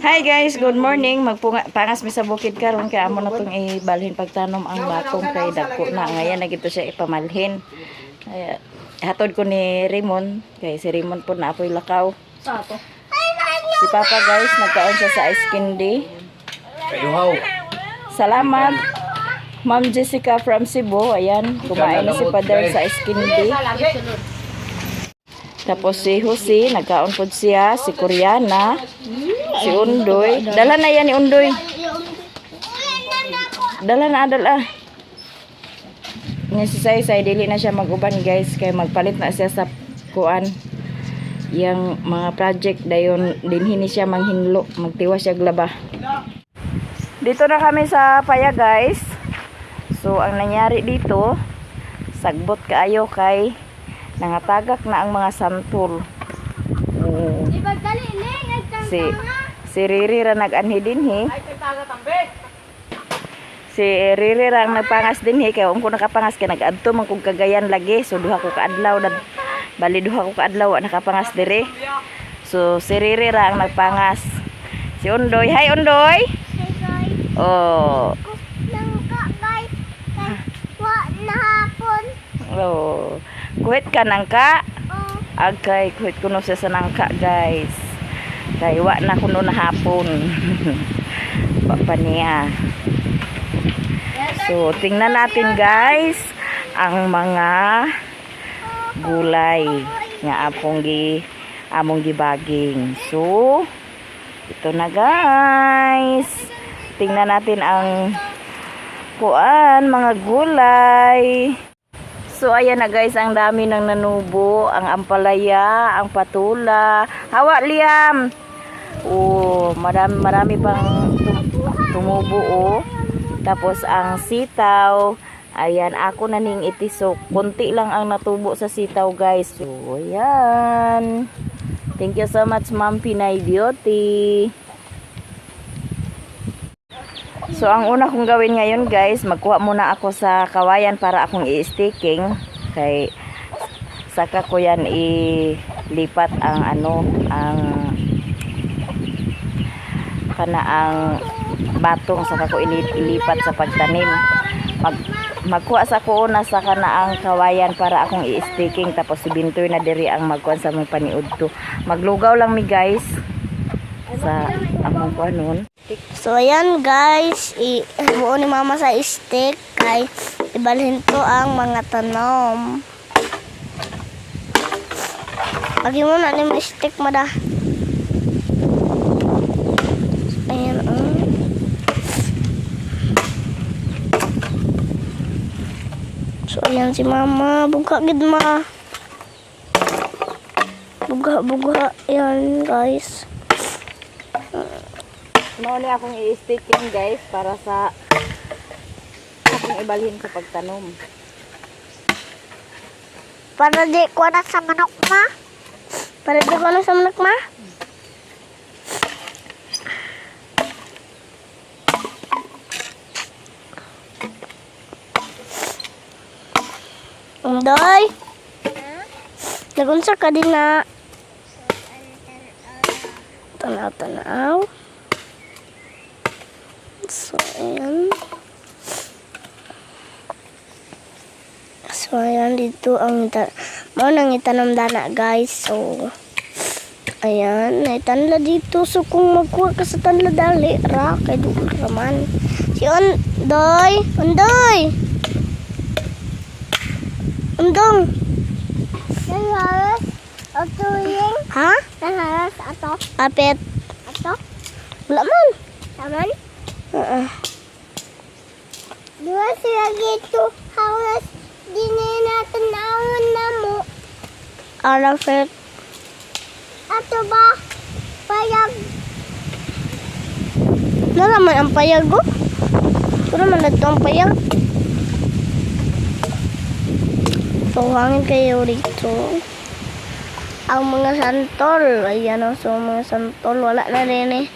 Hi guys, good morning. Magpangas mi sa bukid karon kay amo na tong ibalhin pagtanom ang bakong kay dagko na ngayon na gito siya ipamalhin. Ay, hatod ko ni Raymond kay si Raymond po na apoy lakaw. Si Papa guys nagkaon siya sa ice candy. Salamat Ma'am Jessica from Cebu. Ayan, kumain na si Father sa ice candy. Tapos si Jose, nagkaon po siya, si Koreana, si Undoy. Dala na yan ni Undoy. Dala na, dala. Nga si Saysay, dili na siya mag-uban guys, kaya magpalit na siya sa kuan. Yang mga project, dayon dinhini siya manghinlo, magtiwa siya glaba. Dito na kami sa paya guys. So, ang nangyari dito, sagbot kaayo kay nangatagak na ang mga santol. Si Riri ra nag-anhi dinhi. Si Riri ra nagpangas dinhi kay kung nakapangas kay nag-adto man kung Cagayan lagi. So duha ko kaadlaw bali duha ko kaadlaw nakapangas dire. So si Riri ra ang nagpangas. Si Undoy, hi Undoy. Oh. Oh. Kuhit ka nangka? Agay, kuhit kuno siya sa nangka guys. Kay wa na kuno na hapon. Papa niya. So, tingnan natin guys ang mga gulay nga among gibaging. So, ito na guys. Tingnan natin ang mga gulay. So ayan na guys, ang dami ng nanubo, ang ampalaya, ang patula. Hawa Liam. Oh, marami pang tumubo oh. Tapos ang sitaw, ayan ako na ning itisok. Konti lang ang natubo sa sitaw guys. So ayan. Thank you so much Ma'am Pinay Beauty. So, ang una kong gawin ngayon guys, magkuha muna ako sa kawayan para akong i-sticking. Kay, saka ko yan ilipat ang ang batong, saka ko ilipat sa pagtanim. Magkuha sa ko una sa ang kawayan para akong i-sticking. Tapos si Bintoy na diri ang magkuha sa mong paniud to. Maglugaw lang mi guys sa among kuanon. So ayan guys, ibuo ni mama sa stick kay ibalhin to ang mga tanom. Lagi mo na ni stick mo da. Ayan So ayan si mama, buka gid ma. Buga yan guys. Mao ni akong i-sticking guys para sa akong ibalhin sa pagtanom. Para di ko na sa manok ma. Para di ko na sa manok ma. Undoy. Nagunsa ka din na. Tanaw. So, ayan. So, ayan. Dito ang mau nang itanong dana, guys. So, ayan. Naitanla dito. So, kung magkuha ka sa tanla dali, kay doon raman. Si Undoy. Undong. Naharas ato yung. Ha? Naharas ato. Apet. Ato? Wala man. Taman? Dua sila gitu hawas dini natin naon na mo. Arafet. Ato ba? Payag. Nalaman ang payag ko? Pero man ang payag. So, hangin kayo rito. Ang mga santol. Ayan o, so mga santol. Wala na rin eh.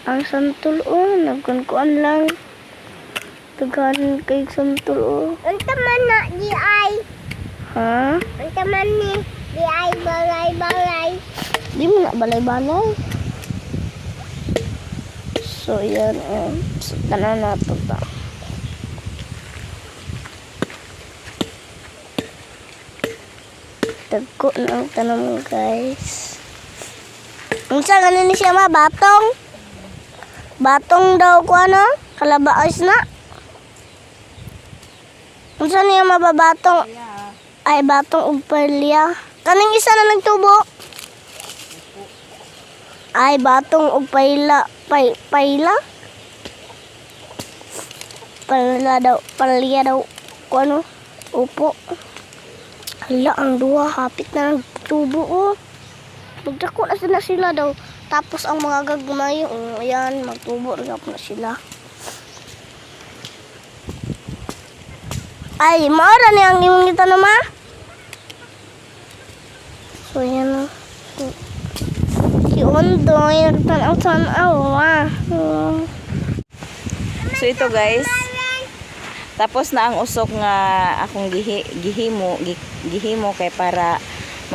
Ang santol nagkunkuan lang. Tagahan kay santol Unta man na di ay. Ha? Unta man ni di ay balay. Di mo na balay-balay. So, yan. So, tanan na ito ta. Tagko na ang tanong guys. Unsa ganin ni siya ma? Batong? Batong daw ko ano? Kalabaos na? Unsa niya mababatong? Ay, batong ug palya. Kaning isa na nagtubo? Ay, batong ug payla. Payla? Palya daw. Ko ano? Upo. Hala, ang duha. Hapit na nagtubo oh. Magdako na sila daw. Tapos ang mga gagmay, ayan, magtubo rin na sila. Ay, maura ni ang imong itanong ma? So, yan o. Si Ondoy, nagtanaw-tanaw ah. So ito guys, tapos na ang usok nga akong gihimo kay para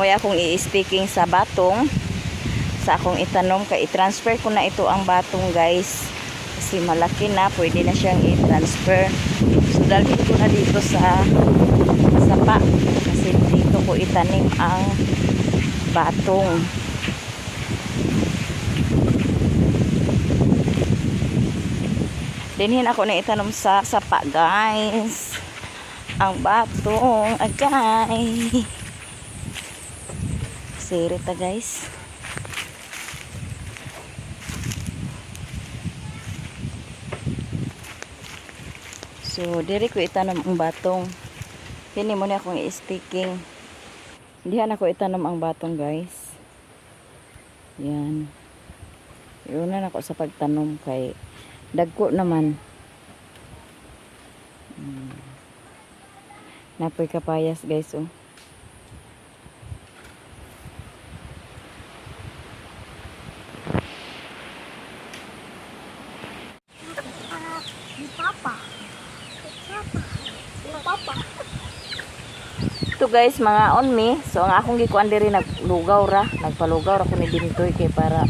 moy akong i-sticking sa batong sa akong itanom kay i-transfer ko na ito ang batong guys kasi malaki na, pwede na siyang i-transfer. So dalhin ko na dito sa sapa kasi dito ko itanim ang batong. Dinhin ako na itanom sa sapa guys ang batong agay sirita guys. So diri ko itanom ang batong. Kini mo na akong i-sticking. Dihan ako itanom ang batong guys. Yan. Iunan ako sa pagtanom kay dagko naman. Napoy kapayas guys oh. Ito guys, mga on me. So ang akong gikuan diri naglugaw ra, nagpalugaw ra ko ni dinitoy kay para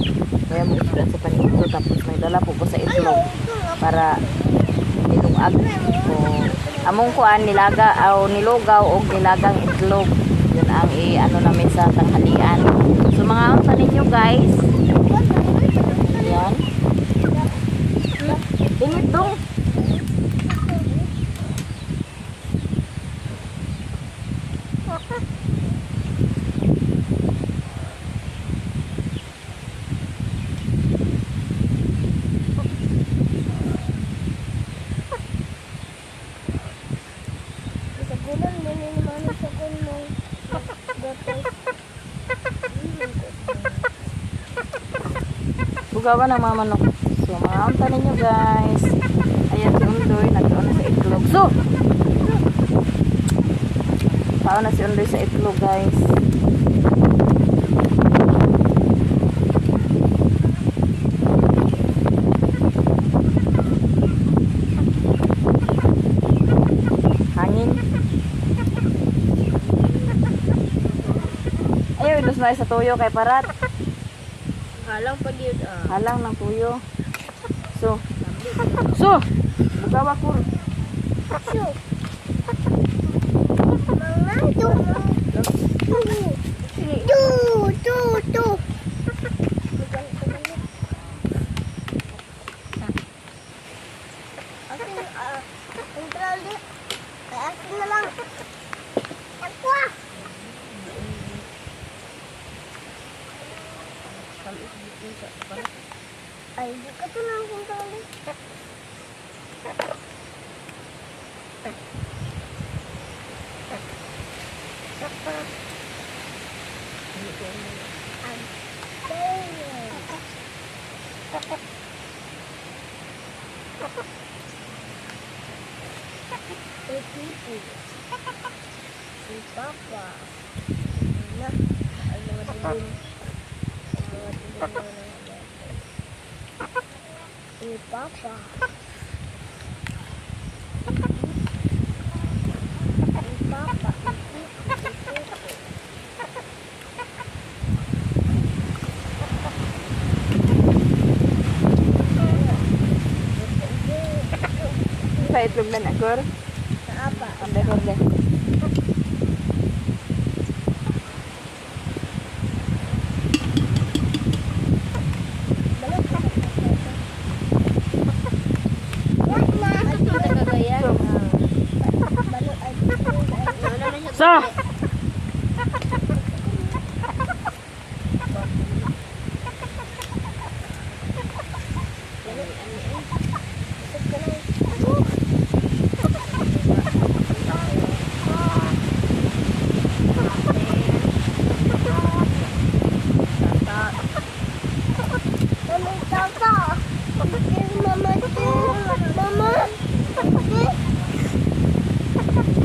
kaya mo isda sa panito tapos may dala po ko sa itlog para nilungag ko. Among kuan nilaga o nilugaw og nilagang itlog. Yun ang ano namin sa tanghalian. So mga on pa ninyo guys. Yan. Init dong. Bugawan ang mga manok. So, mga unta ninyo guys. Ayan si Undoy, nagkaon na sa itlog. So! Kaon na si Undoy sa itlog guys. Hangin. Ayaw, ilos na sa tuyo kay parat. Halang pa yun ah. Halang ng tuyo. So. Bugawa ko. So. Mga to. Akin na lang. Ako ah. Ay, di ka ito lang kung tali. Si Papa. Si Papa. Wala itlog na nagor. Apa? Orde. So,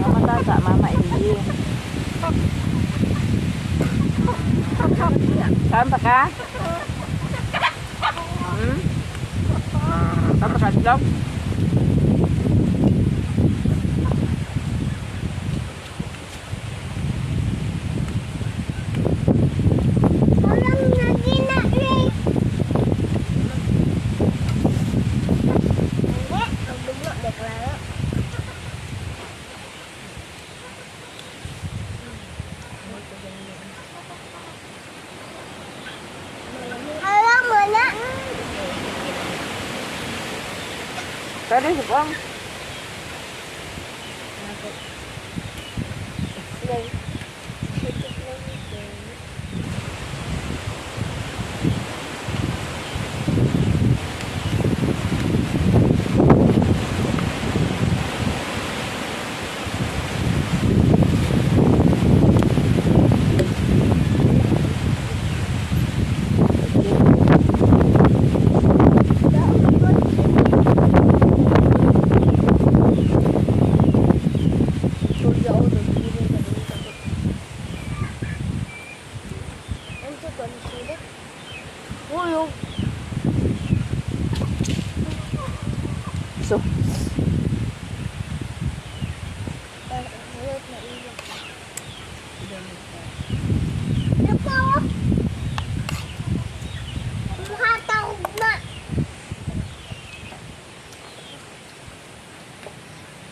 mama tata, mama hindi. Saan pa ka? Saan pa ka, Slog? Tadi sebang. So,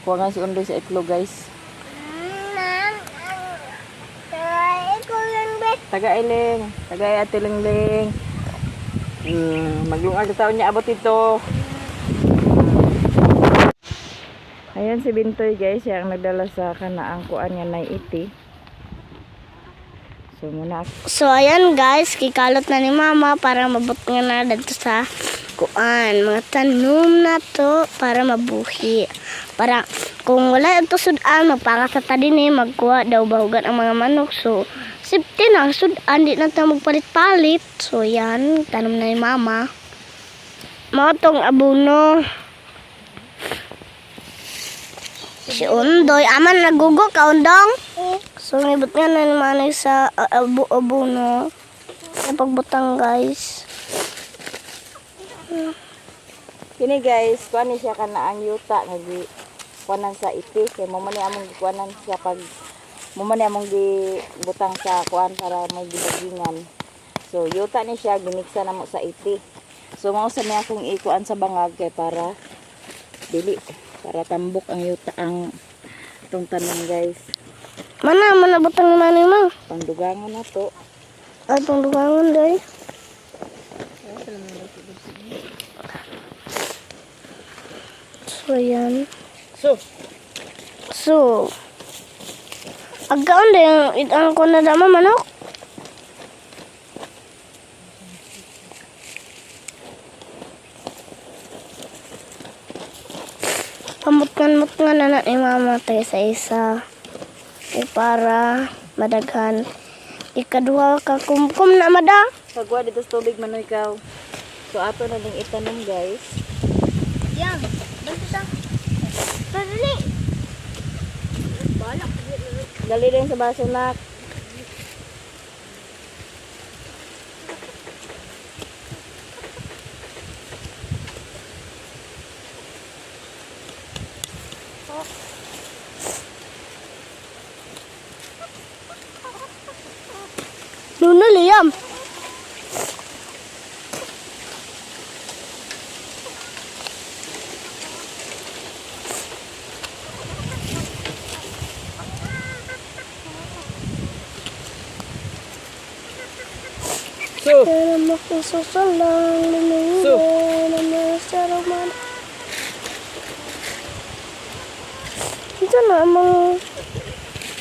kuha nga si Undoy sa itlog, guys. Taga-iling, taga-ate Lingling. Maglungag sa taon niya abot ito. Ayan si Bintoy, guys, siya ang nagdala sa kanaang kuan nga na iti. So muna. So ayan guys, kikalot na ni mama para mabot nga na dito sa kuan. Mga tanom na to para mabuhi. Para kung wala ito sudan, magpangat sa tadini, magkuha daw bahugan ang mga manok. So safety na ang sudan, di na tayo magpalit-palit. So yan, tanom na ni mama. Mga tong abuno. Si Undoy, aman nagugo ka Undong? So ngibot nga na naman sa abuno. Napagbutang guys. Kini guys, kuan ni siya kana ang yuta nga gi kuanan sa iti. Kay mo man ni among kuanan siya pag mo man ni among gi butang sa kuan para may gibagingan. So yuta ni siya giniksa namo sa iti. So mao sa niya akong ikuan sa bangag kay para dili para tambok ang yuta ang itong tanom guys. Mana butang naman ni ma? Pangdugangan na to. Ay, pangdugangan day. So yan. So agkaon din ang ko na dama manok. Pamutngan na ni mama tayo sa isa. Para madaghan. Ikaduha ka kumkum na mada. Pagwa dito sa tubig man ikaw. So ato na ding itanom guys. Yan. Bantu sa. Dali. Balak. Dali rin sa baso nak. Luna Liam. Dalam aku seselang menunggu nama saraman. Itu namang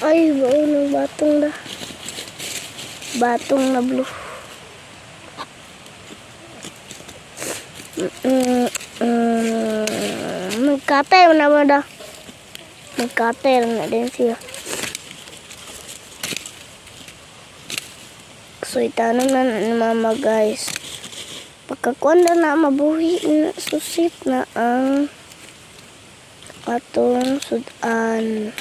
ay bau ng batong dah. Batong na blue. Magkatay na ba dah? Magkatay na din siya. So itanong na ni mama guys. Pagkakuan na mabuhi na susit na ang atong sudan.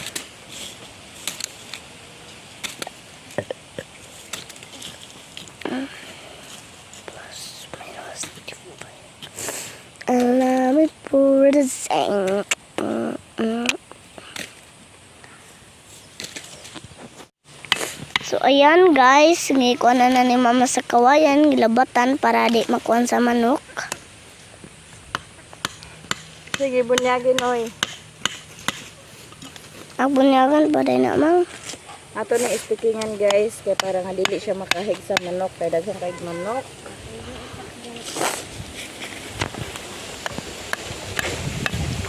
Plus minus alam for the same. So ayan guys, ngikuan na ni mama sa kawayan, gilabatan para di makuan sa manok. Sige, bunyagin oy. Agbunyagan pa rin namang. Ato na istikingan guys, kaya para nga dili siya makahig sa manok, kaya daghang kahig manok.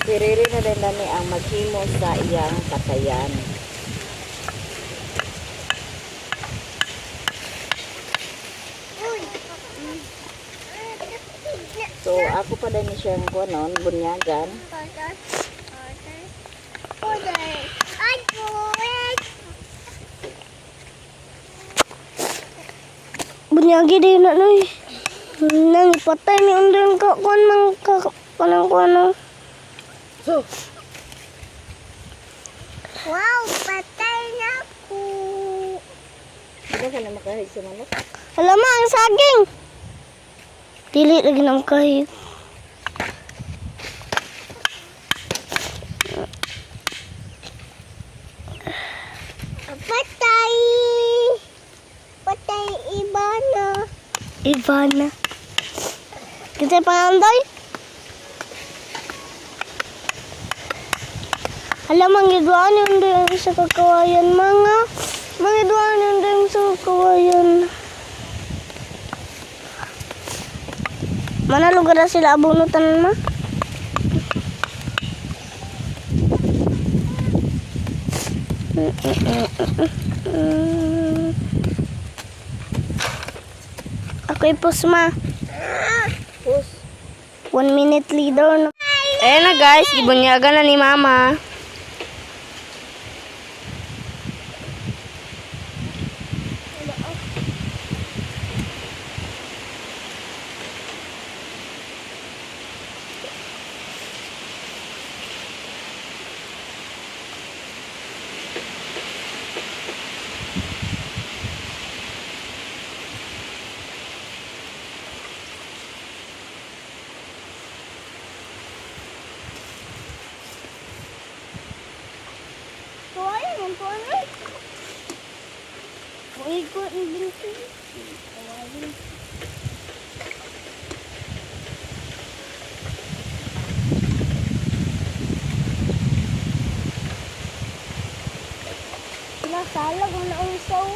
Siriri na din dani ang maghimo sa iyang katayan. So, ako pa din siyang kuanon, bunyagan. Bunyagi din na noy. Nang ipatay ni undang ka kuan mang kanang kuan. So, Wow, patay na ko. hindi ka na makahig sa manok. Alam mo ang saging. Dili lagi nang kahit. Patay. Patay Ivana. Ivana. Kita pangandoy. Alam ang gidwaan yung doon sa kakawayan mga gidwaan yung doon sa kakawayan. Mana lugar na sila abunutan ma? Ako'y pusma. Pus. 1 minute leader. Ayan na guys, ibunyagan na ni mama. Ikut ni binti. Nasalag mo na ang isaw.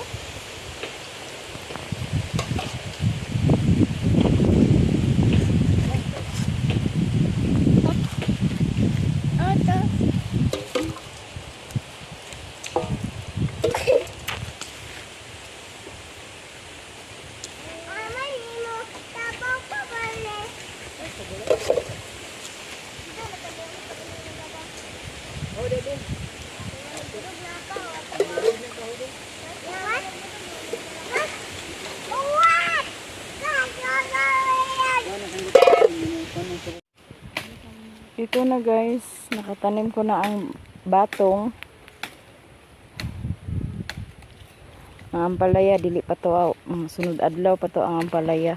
Ata. Ito na guys, nakatanim ko na ang batong. Ang ampalaya, dili pa to, sunod adlaw pa to ang ampalaya.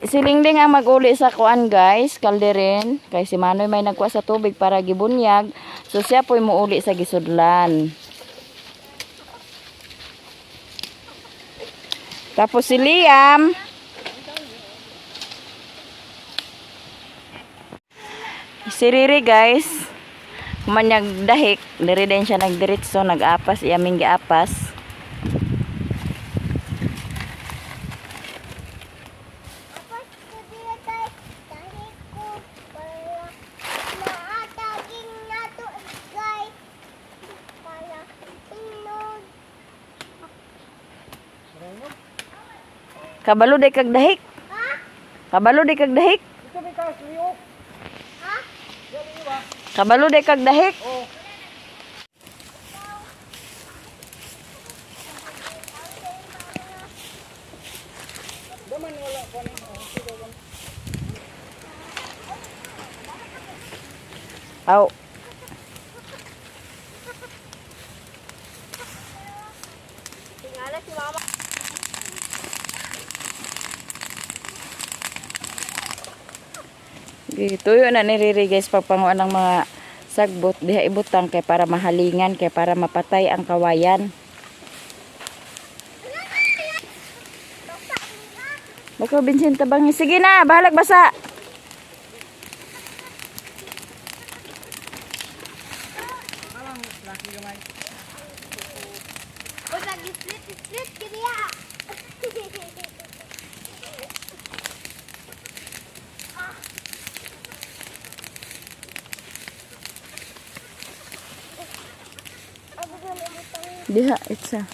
Si Lingding ang mag-uli sa kuan guys, kalderin. Kay si Manoy may nagkuha sa tubig para gibunyag. So siya po'y muuli sa gisudlan. Tapos si Liam, si Riri guys, kumanyag dahik, diri din siya nagdiritso, nag-apas, iyaming giapas. Kabalo day kag dahik. Kabalo day kag dahik. Kabalo day kag dahik. Aw. Tingala si mama. Tuyo na ni Riri guys pagpanguan ng mga sagbot diha ibutang kay para mahalingan kay para mapatay ang kawayan. Bako Vincent tabang sige na bahalag basa. O lagi split kini ya. Diha itsa.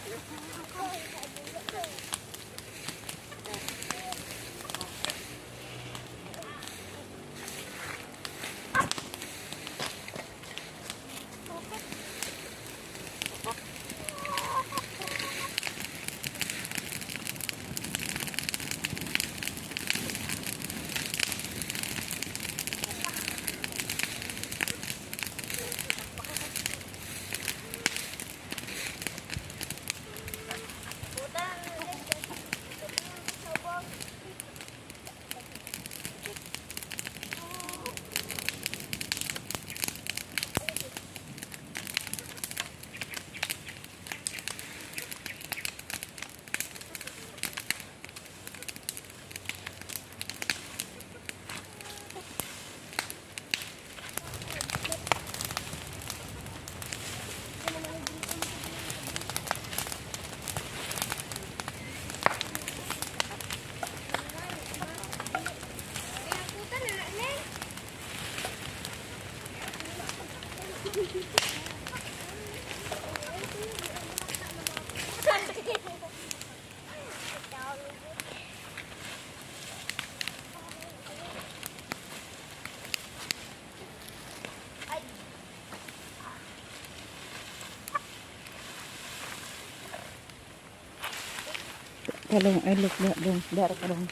Kalong ay look da dong dar kalong.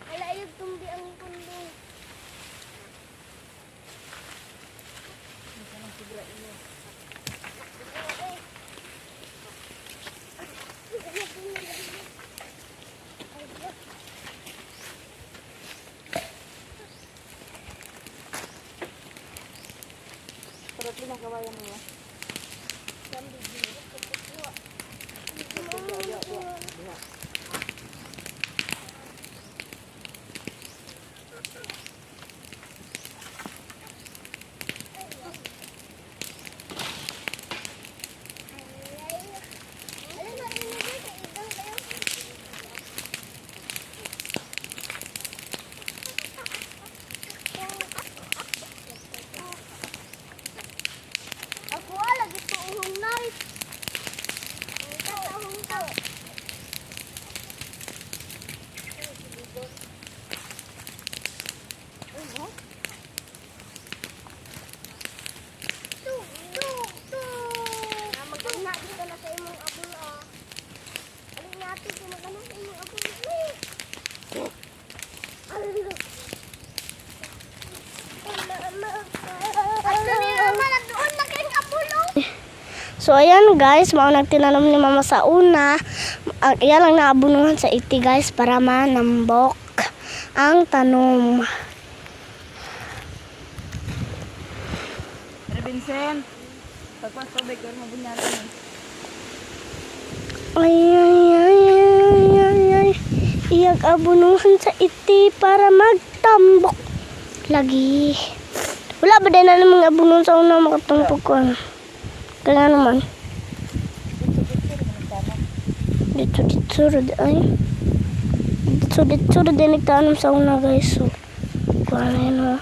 Ala ayog tumbi ang pundo. Sarap din ang kawayan mo. Ako lagi to uhong knife. Ito uhong to. Magkana dito na sa imong abul ah. Alin natin kung magkana sa imong abul. So ayan guys, mao nagtinanom ni mama sa una. Iya lang naabunuhan sa iti guys para manambok ang tanom. Pero Vincent, pagpas tubig ko mo bunyatan. Ay ay ay ay ay ay. Iyag abunuhan sa iti para magtambok lagi. Wala ba din na namang abunuhan sa una makatambok ko? Kaya naman. Dito ay. Dito din nagtanong sa una guys. So, kuha na yun o.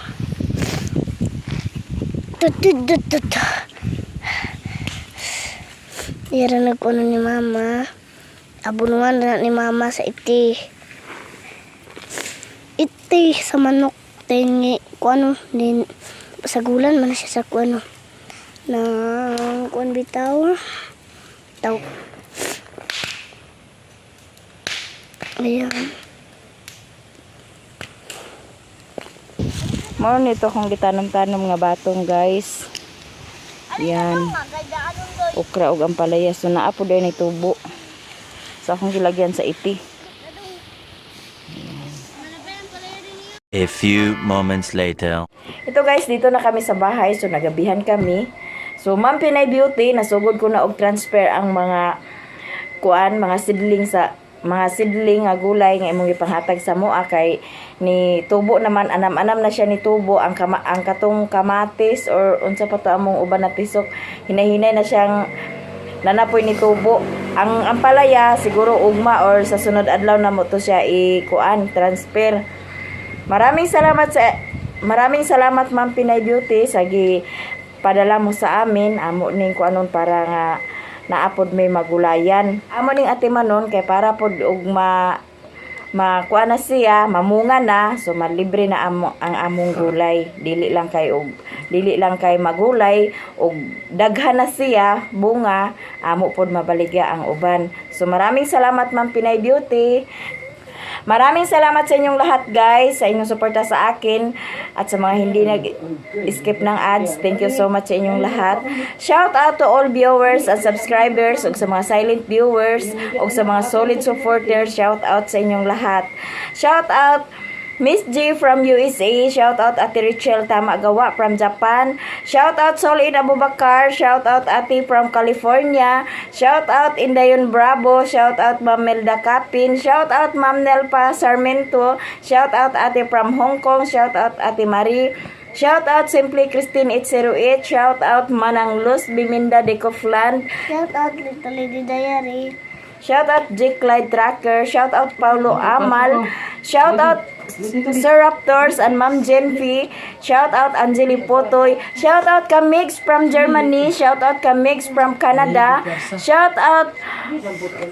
Dira nagkuno ni mama. Abunuan na ni mama sa iti. Iti sa manok. Tingi kuano din sa gulan man siya sa kuano. Na kuan bitaw. Taw. Ayan. Mao nito kung gitanong-tanom nga batong, guys. Yan. Okra ug ampalaya. So naa po din tubo. Sa akong gilagyan sa iti. A few moments later. Ito guys, dito na kami sa bahay. So nagabihan kami. So Ma'am Pinay Beauty, nasugod ko na og transfer ang mga mga sidling nga gulay nga imong ipanghatag sa moa kay ni tubo naman anam-anam na siya ni tubo ang katong kamatis or unsa pa to among uban na tisok hinay-hinay na siyang nanapoy ni tubo. Ang ampalaya siguro ugma or sa sunod adlaw na mo to siya transfer. Maraming salamat Ma'am Pinay Beauty sa padala mo sa amin amo ning kuanon para nga naapod may magulayan. Amo ning ate manon kay para pod og makuha na siya, mamunga na, so malibre na ang among gulay. Dili lang kay magulay og daghan na siya bunga, amo pod mabaligya ang uban. So maraming salamat Ma'am Pinay Beauty. Maraming salamat sa inyong lahat guys, sa inyong suporta sa akin at sa mga hindi nag-skip ng ads. Thank you so much sa inyong lahat. Shout out to all viewers and subscribers ug sa mga silent viewers ug sa mga solid supporters. Shout out sa inyong lahat. Shout out Miss G from USA. Shout out Ate Richelle Tamagawa from Japan. Shout out Solid Abubakar. Shout out Ate from California. Shout out Indayon Bravo. Shout out Ma'am Melda Capin. Shout out Ma'am Nelpa Sarmento. Shout out Ate from Hong Kong. Shout out Ate Marie. Shout out Simply Christine 808. Shout out Manang Luz Biminda de Cofland. Shout out Little Lady Diary. Shout out Jake Clyde Tracker. Shout out Paulo Amal. Shout out Sir Raptors and Ma'am Jenfi. Shout out Angeli Potoy. Shout out Kamix from Germany. Shout out Kamix from Canada. Shout out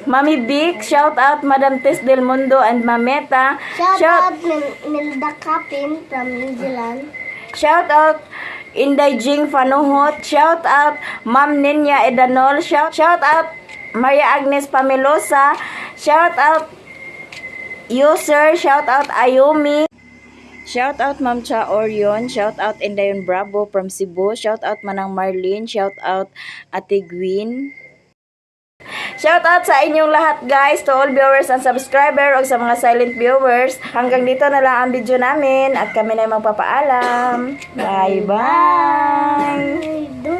Mami Vic. Shout out Madam Tess Del Mundo and Mameta. Shout out Milda Capin from New Zealand. Shout out Inday Jing Fanuhot. Shout out Ma'am Ninya Edanol. Shout out Maria Agnes Pamelosa. Shout out User. Shout out Ayumi. Shout out Ma'am Cha Orion. Shout out Indayon Bravo from Cebu. Shout out Manang Marlene. Shout out Ate Gwyn. Shout out sa inyong lahat guys, to all viewers and subscriber o sa mga silent viewers. Hanggang dito na lang ang video namin at kami na magpapaalam. Bye bye!